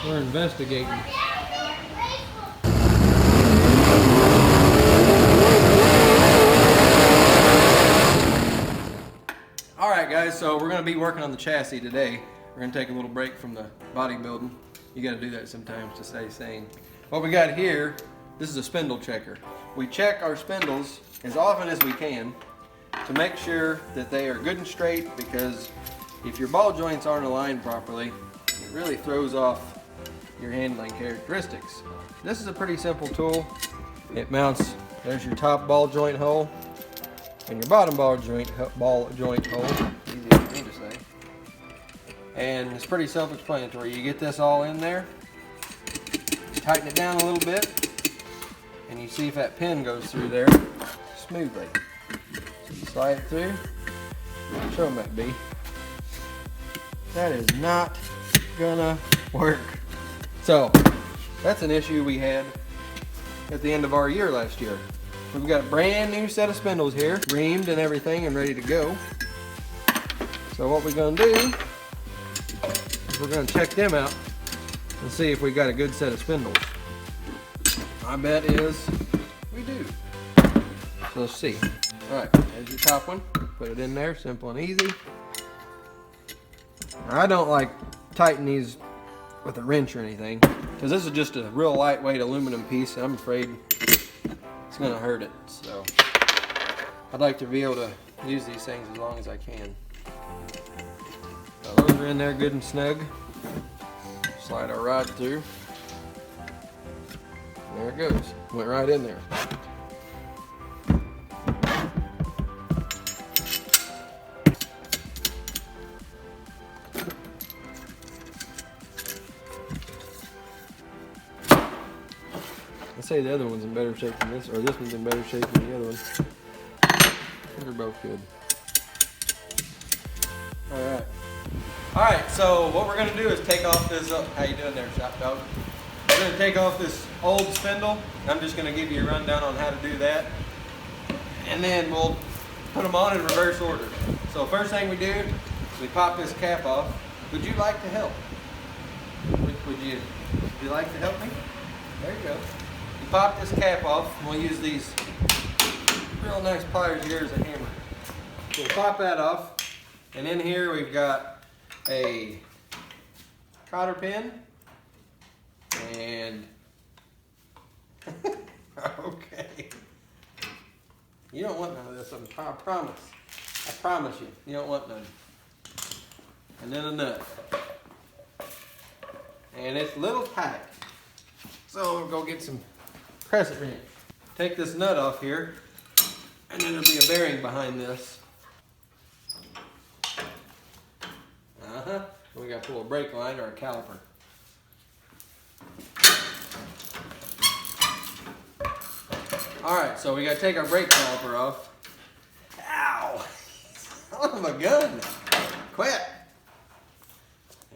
We're investigating. Alright guys, so we're going to be working on the chassis today. We're going to take a little break from the bodybuilding. You got to do that sometimes to stay sane. What we got here, this is a spindle checker. We check our spindles as often as we can to make sure that they are good and straight, because if your ball joints aren't aligned properly, it really throws off your handling characteristics. This is a pretty simple tool. It mounts, there's your top ball joint hole and your bottom ball joint hole. Easy for me to say. And it's pretty self-explanatory. You get this all in there, tighten it down a little bit, and you see if that pin goes through there smoothly. So you slide it through. Show them that B. That is not gonna work. So that's an issue we had at the end of our year last year. We've got a brand new set of spindles here, reamed and everything and ready to go. So what we're gonna do is we're gonna check them out and see if we got a good set of spindles. My bet is we do. So let's see. All right, there's your top one. Put it in there, simple and easy. Now, I don't like tighten these with a wrench or anything, because this is just a real lightweight aluminum piece, and I'm afraid it's gonna hurt it. So I'd like to be able to use these things as long as I can. So those are in there good and snug. Slide our rod through. There it goes. Went right in there. I'd say the other one's in better shape than this, or this one's in better shape than the other one. They're both good. Alright, so what we're going to do is take off this, how you doing there, shop dog? We're going to take off this old spindle. I'm just going to give you a rundown on how to do that. And then we'll put them on in reverse order. So first thing we do is we pop this cap off. Would you like to help? Would you like to help me? There you go. You pop this cap off, and we'll use these real nice pliers here as a hammer. So we'll pop that off, and in here we've got a cotter pin and okay. You don't want none of this, I promise. I promise you, you don't want none. And then a nut. And it's a little tight. So we'll go get some crescent wrench. Take this nut off here, and then there'll be a bearing behind this. We got to pull a brake line or a caliper. Alright, so we got to take our brake caliper off. Ow! Son of a gun! Quit!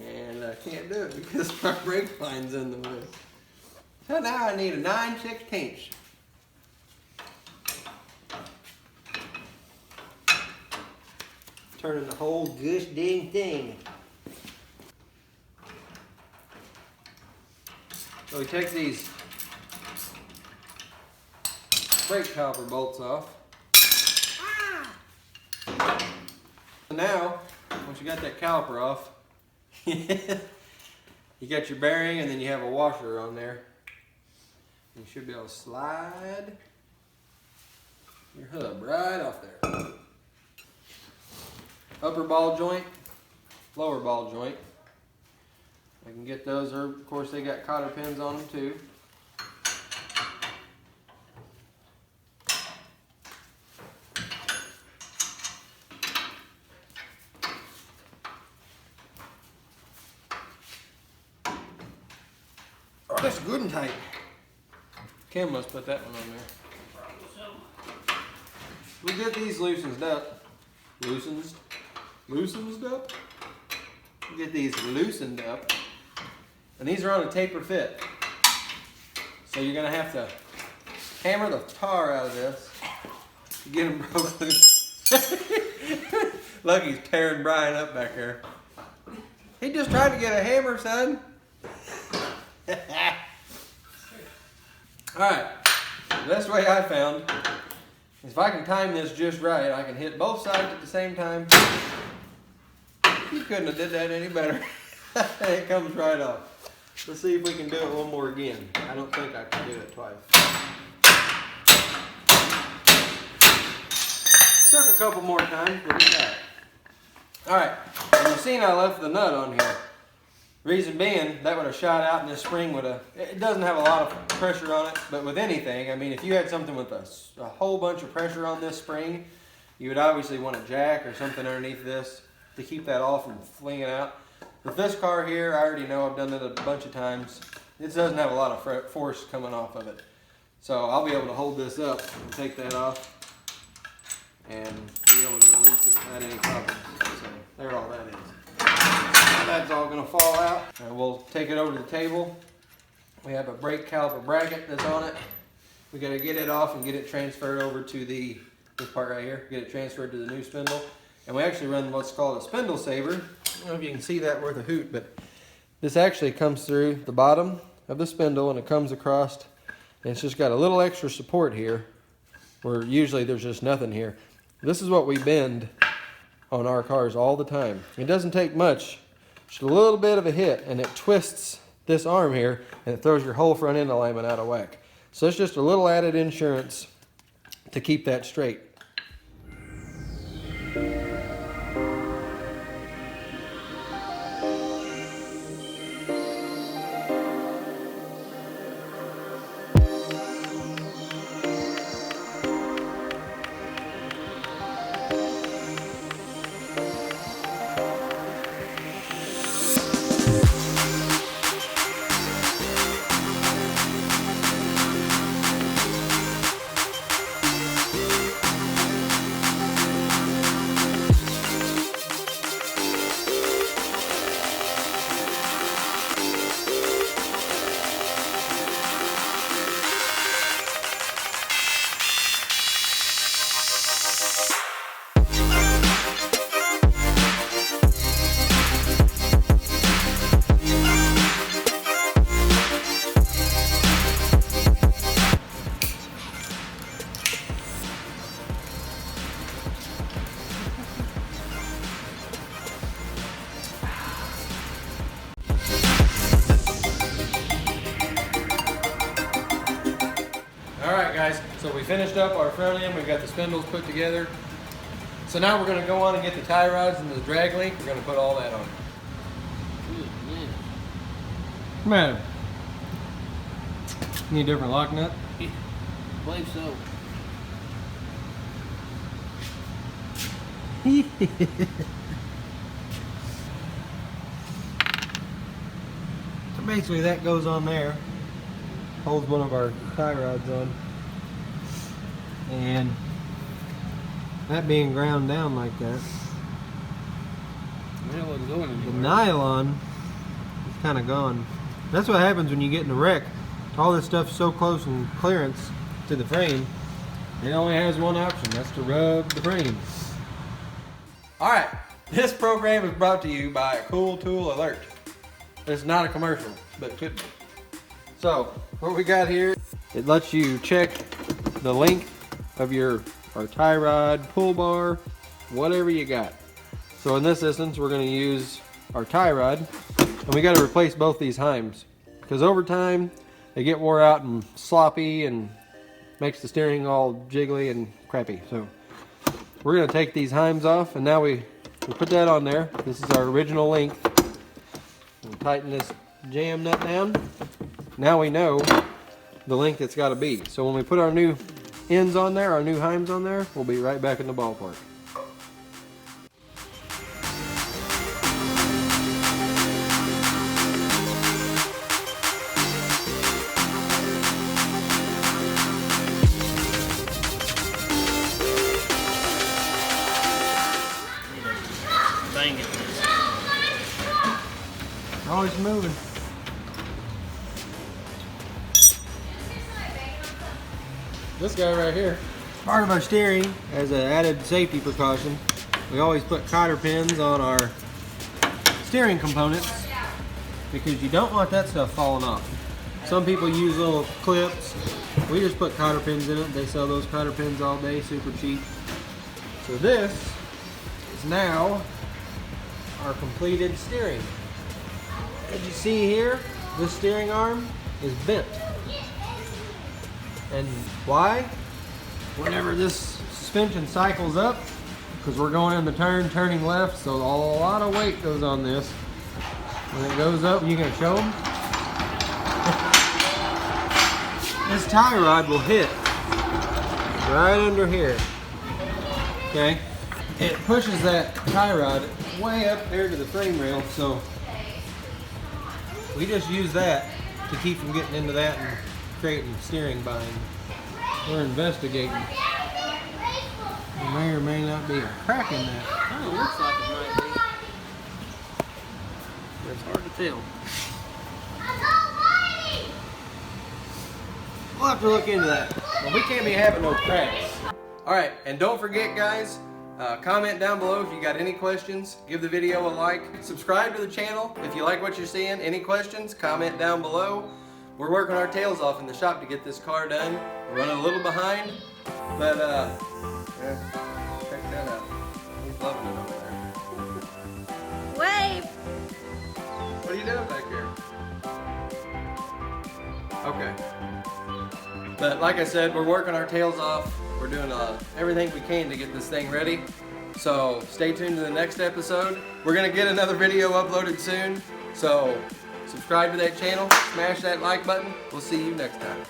And I can't do it because my brake line's in the way. So now I need a 9/16. Turning the whole gosh dang thing. So we take these brake caliper bolts off. So now, once you got that caliper off, you got your bearing, and then you have a washer on there. You should be able to slide your hub right off there. Upper ball joint, lower ball joint. I can get those, or of course they got cotter pins on them too. Oh, that's good and tight. Kim must put that one on there. We get these loosened up. Loosened up? We get these loosened up. And these are on a taper fit. So you're going to have to hammer the tar out of this to get them broke loose. Lucky's tearing Brian up back there. He just tried to get a hammer, son. Alright, the best way I found is if I can time this just right, I can hit both sides at the same time. You couldn't have did that any better. It comes right off. Let's see if we can do it one more again. I don't think I can do it twice. Took a couple more times, but we got it. Alright, you've seen I left the nut on here. Reason being, that would have shot out and this spring would have, it doesn't have a lot of pressure on it, but with anything, I mean, if you had something with a whole bunch of pressure on this spring, you would obviously want a jack or something underneath this to keep that off and fling it out. With this car here, I already know I've done it a bunch of times. It doesn't have a lot of force coming off of it. So I'll be able to hold this up and take that off and be able to release it without any problems. So there all that is. That's all going to fall out. And we'll take it over to the table. We have a brake caliper bracket that's on it. We got to get it off and get it transferred over to this part right here. Get it transferred to the new spindle. And we actually run what's called a spindle saver. I don't know if you can see that worth a hoot, but this actually comes through the bottom of the spindle and it comes across. And it's just got a little extra support here where usually there's just nothing here. This is what we bend on our cars all the time. It doesn't take much. Just a little bit of a hit and it twists this arm here and it throws your whole front end alignment out of whack. So it's just a little added insurance to keep that straight. Alright guys, so we finished up our front end, we've got the spindles put together. So now we're going to go on and get the tie rods and the drag link, we're going to put all that on. Man, need a different lock nut? I believe so. So basically that goes on there, holds one of our tie rods on, and that being ground down like that, the nylon is kind of gone. That's what happens when you get in a wreck. All this stuff's so close in clearance to the frame, it only has one option, that's to rub the frame. Alright, this program is brought to you by Cool Tool Alert. It's not a commercial, but it could be. So, what we got here, it lets you check the length of your tie rod, pull bar, whatever you got. So in this instance, we're going to use our tie rod, and we got to replace both these heims because over time they get wore out and sloppy and makes the steering all jiggly and crappy. So we're going to take these heims off, and now we put that on there. This is our original length. We'll tighten this jam nut down. Now we know the length it's got to be. So when we put our new ends on there, our new heims on there, we'll be right back in the ballpark. Bang it. Always moving. This guy right here, part of our steering, as an added safety precaution, we always put cotter pins on our steering components because you don't want that stuff falling off. Some people use little clips. We just put cotter pins in it. They sell those cotter pins all day, super cheap. So this is now our completed steering. As you see here, this steering arm is bent. And why? Whenever this suspension cycles up, because we're going in the turn, turning left, so a lot of weight goes on this. When it goes up, you can show them. This tie rod will hit right under here. Okay? It pushes that tie rod way up there to the frame rail, so we just use that to keep from getting into that and creating steering bind. We're investigating. There may or may not be a crack in that. Oh, it looks like it might be. It's hard to tell. We'll have to look into that. Well, we can't be having no cracks. Alright, and don't forget guys, comment down below if you got any questions. Give the video a like. Subscribe to the channel if you like what you're seeing. Any questions, comment down below. We're working our tails off in the shop to get this car done. We're running a little behind, but yeah, check that out. He's loving it over there. Wave! What are you doing back here? Okay. But like I said, we're working our tails off. We're doing everything we can to get this thing ready. So stay tuned to the next episode. We're gonna get another video uploaded soon. So subscribe to that channel, smash that like button. We'll see you next time.